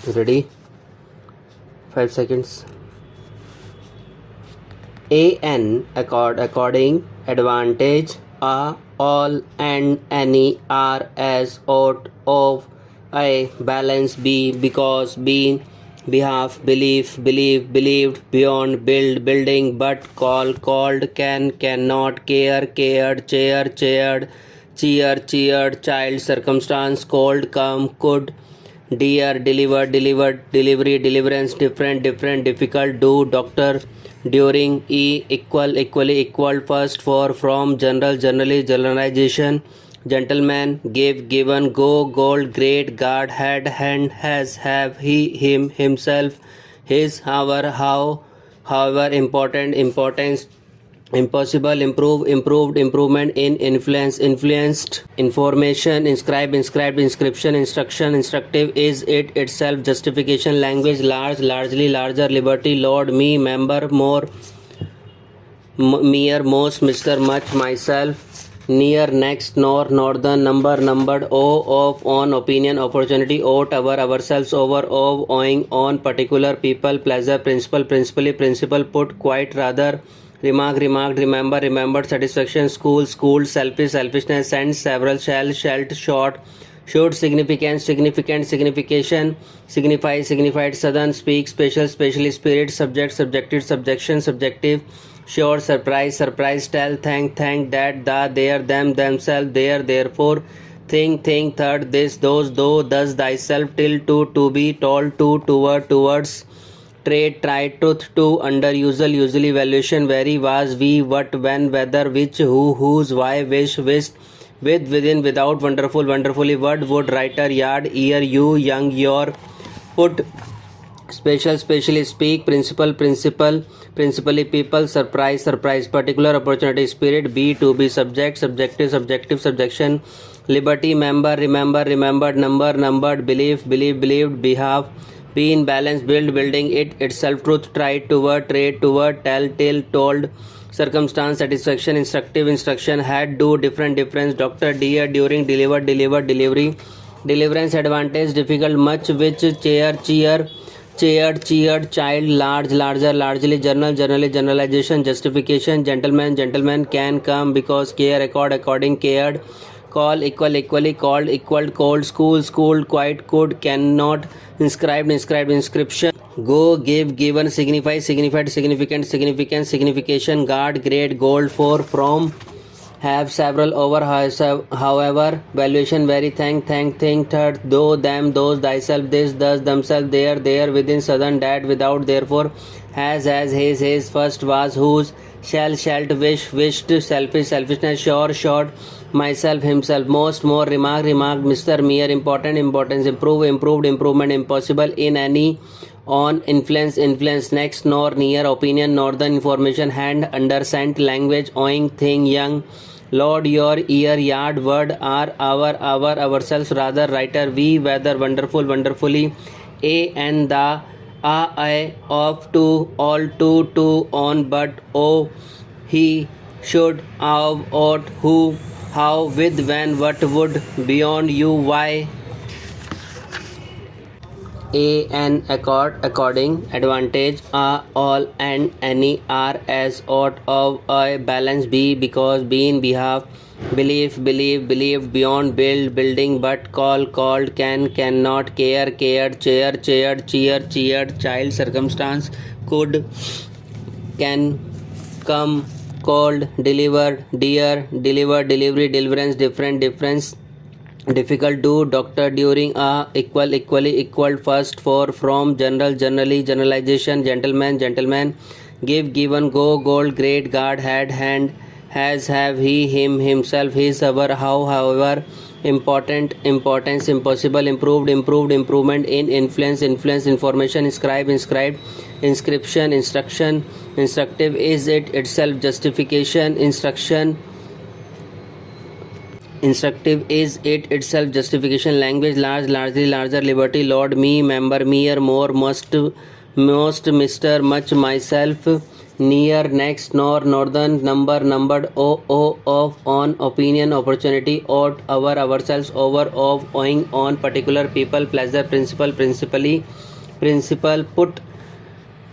Ready? 5 seconds. An according, advantage, all and any are as out of a balance, b because being, behalf, belief, believed, beyond, building, but called, cannot, care, cared, chaired, cheered, child, circumstance, cold, come, could, dear, delivered, delivery, deliverance, different, difficult, do, doctor, during, equally, first, for, from, general, generally, generalization, gentleman, give, given, go, gold, great, guard, had, hand, has, have, he, him, himself, his, our, how, however, important, importance, impossible, improved, improvement, in, influenced, information, inscribed, inscription, instruction, instructive, is, it, itself, justification, language, large, largely, larger, liberty, lord, me, member, more, mere, most, Mr., much, myself, near, next, nor, northern, number, numbered, of, on, opinion, opportunity, ought, our, ourselves, over, of, owing, on, particular, people, pleasure, principle, principally, principle, put, quite, rather, remarked, remembered, satisfaction, schooled, selfish, selfishness, sent, several, shalt, short, should, signification, signify, signified, southern, speak, special, specially, spirit, subject, subjected, subjection, subjective, sure, surprise, tell, thank, that, the, there, them, themselves, there, therefore, thing, third, this, those, though, thus, thyself, till, to be, told, to, toward, towards, trade, try, truth, to, under, usually, valuation, very, was, we, what, when, whether, which, who, whose, why, wish, wished, with, within, without, wonderful, wonderfully, word, would, writer, yard, ear, you, young, your, put, special, specially, speak, principally, people, surprise, particular, opportunity, spirit, be, to be, subject, subjective, subjection, liberty, member, remembered, numbered, belief, believed, behalf, be, in balance, building, it, itself, truth, tried, toward, trade, toward, tell, till, told, circumstance, satisfaction, instructive, instruction, had, do, difference, doctor, dear, during, delivered, delivery, deliverance, advantage, difficult, much, which, cheered, child, large, larger, largely, generally, generalization, justification, gentleman, can, come, because, care, according, cared, call, equally, called, cold, schooled, quite, could, cannot, inscribed, inscription, go, give, given, signify, signified, significant, significance, signification, guard, grade, gold, for, from, have, several, over, however, valuation, very, thank, thing, third, though, them, those, thyself, this, thus, themselves, there, within, southern, that, without, therefore, has, his, first, was, whose, shalt, wished, selfish, selfishness, sure, short, myself, himself, most, more, remarked, Mr., mere, important, importance, improved, improvement, impossible, in, any, on, influence, next, nor, near, opinion, northern, information, hand, under, sent, language, owing, thing, young, lord, your, ear, yard, word, our, ourselves, rather, writer, we, whether, wonderful, wonderfully, a, and, the, I, of, to, all, to, on, but, oh, he, should, of, ought, who, how, with, when, what, would, beyond, you, why, an, according, advantage, all and any, are as, ought, of, a, balance, be, because, be, in, behalf, belief, believed, beyond, building, but, called, can, cannot, care, cared, cheered, child, circumstance, could, can, come, called, delivered, dear, delivery, deliverance, difference, difficult, do, doctor, during, equal, first, for, from, general, generally, generalization, gentleman, give, given, go, gold, great, guard, had, hand, has, have, he, him, himself, his, our, how, however, important, importance, impossible, improved, improvement, in, influence, information, inscribed, inscription, instruction, instructive, is, it, itself, justification, instructive, is, it, itself, justification, language, large, largely, larger, liberty, lord, me, member, mere, more, most, Mr., much, myself, near, next, nor, northern, number, numbered, of, on, opinion, opportunity, ought, ourselves, over, of, owing, on, particular, people, pleasure, principle, principally, principle, put,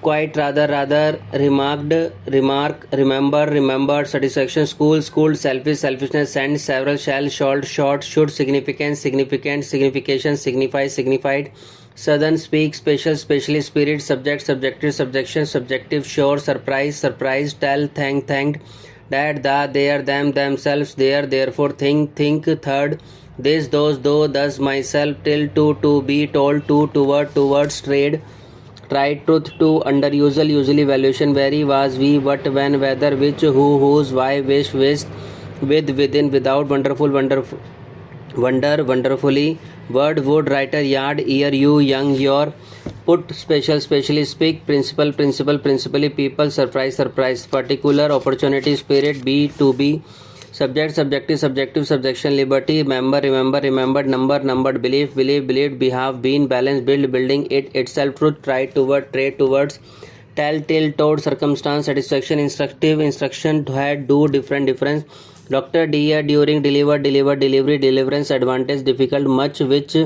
quite, rather, remarked, remark, remember, remembered, satisfaction, school, schooled, selfish, selfishness, send, several, shall, short, should, significant, significant, signification, signify, signified, southern, speak, special, specially, spirit, subject, subjective, subjection, subjective, sure, surprise, surprise, tell, thanked, that, the, there, them, themselves, there, therefore, think, third, this, those, though, thus, myself, till, to be, told, towards, trade, try, truth, to, under, usually, valuation, very, was, we, what, when, whether, which, who, whose, why, wish, wished, with, within, without, wonderful, wonder, wonderfully, word, would, writer, yard, year, you, young, your, put, special, specially, speak, principle, principally, people, surprise, particular, opportunity, spirit, be, to be, subject, subjective, subjection, liberty, member, remembered, numbered, believed, behave, been, balance, building, it, itself, truth, try, toward, trade, towards, tell, till, told, circumstance, satisfaction, instructive, instruction, had, do, difference, doctor, dear, during, delivered, delivery, deliverance, advantage, difficult, much, which,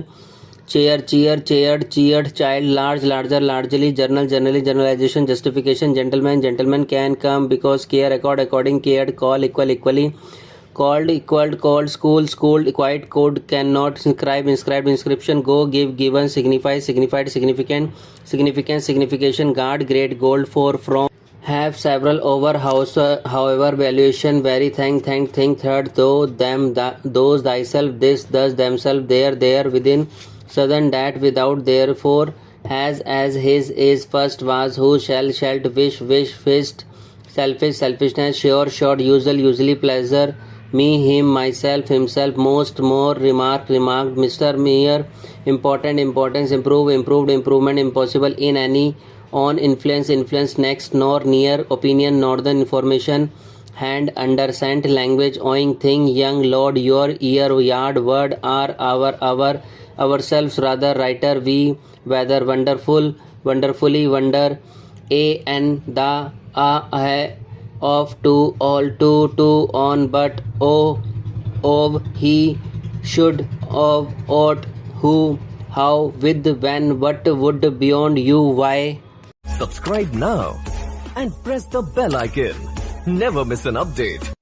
chair, cheered, child, large, larger, largely, journal, generalization, justification, gentleman, can, come, because, care, according, cared, call, equally, called, called, schooled, quite, code, cannot, inscribed, inscription, go, give, given, signify, signified, significant, signification, guard, grade, gold, for, from, have, several, over, house, however, valuation, very, thank, think, third, though, them, those, thyself, this, thus, themselves, there, within, southern, that, without, therefore, has, as, his, is, first, was, who, shalt, wish, wished, selfish, selfishness, sure, usually, pleasure, me, him, myself, himself, most, more, remarked, Mr., mere, important, importance, improved, improvement, impossible, in, any, on, influence, next, nor, near, opinion, northern, information, hand, under, sent, language, owing, thing, young, lord, your, ear, yard, word, our, ourselves, rather, writer, we, whether, wonderful, wonderfully, wonder, a, and, the, hai, of, to, all, to, on, but, of, he, should, of, ought, who, how, with, when, what, would, beyond, you, why. Subscribe now and press the bell icon. Never miss an update.